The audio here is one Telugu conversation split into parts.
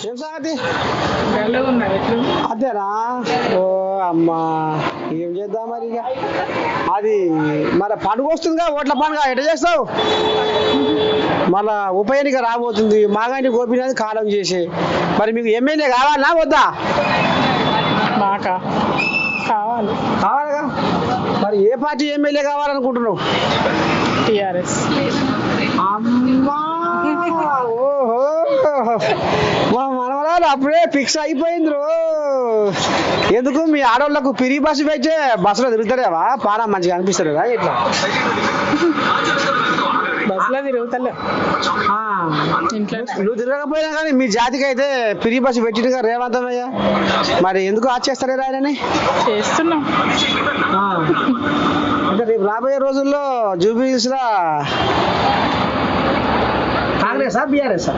ఏం సంగతి ఎట్లా అదేనా? ఓ అమ్మా, ఏం చేద్దాం మరి ఇక. అది మరి పండుగ వస్తుందిగా, ఓట్ల పండుగ ఎట్లా చేస్తావు? మళ్ళా ఉప ఎన్నిక రాబోతుంది, మాగాని గోపినాథ్ కాలం చేసి. మరి మీకు ఎమ్మెల్యే కావాలా వద్దా? మాకా కావాలి. కావాలిగా. మరి ఏ పార్టీ ఎమ్మెల్యే కావాలనుకుంటున్నావు? టిఆర్ఎస్. అమ్మా, ఓహో, మా మనవరాలు అప్పుడే ఫిక్స్ అయిపోయింది రో. ఎందుకు మీ ఆడవాళ్ళకు పిరి బస్సు పెట్టే బస్సులో తిరుగుతారేవా? పారా మంచిగా అనిపిస్తారా ఇట్లా? బస్సులో తిరుగుతలే, ఆ, ఇంట్లో. నువ్వు తిరగకపోయినా కానీ మీ జాతికి అయితే పిరి బస్సు పెట్టిండుగా రేవంతమయ్య. మరి ఎందుకు ఆచేస్తారే ఆయనని? చేస్తున్నాం. అంటే రేపు రాబోయే రోజుల్లో జూబ్లీహిల్స్ లా కాంగ్రెస్ బీఆర్ఎస్?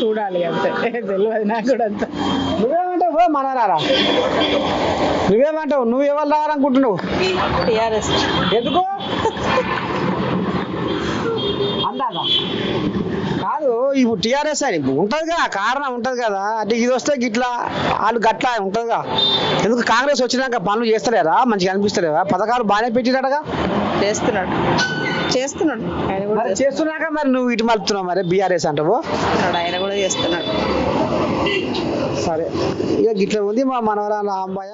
చూడాలి అంతే, తెలియదు నాకు కూడా అంత. నువ్వేమంటావు మనరారా? నువ్వేమంటావు? నువ్వు ఎవరు రావాలనుకుంటున్నావు? టిఆర్ఎస్. ఎందుకు అందాదా? కాదు, ఇప్పుడు టీఆర్ఎస్ అని ఉంటుందిగా, కారణం ఉంటుంది కదా. అంటే ఇది వస్తే గిట్లా, వాళ్ళు గట్లా ఉంటుందిగా. ఎందుకు కాంగ్రెస్ వచ్చినాక పనులు చేస్తలేరా? మంచిగా అనిపిస్తలేదా? పథకాలు బాగానే పెట్టినట్టుగా. చేస్తున్నాడు ఆయన కూడా మరి చేస్తున్నాక మరి నువ్వు ఇటు మలుపుతున్నావు, మరి బీఆర్ఎస్ అంటావు. ఆయన కూడా చేస్తున్నాడు. సరే, ఇక గిట్లా ఉంది మా మనవరాల అమ్మాయి.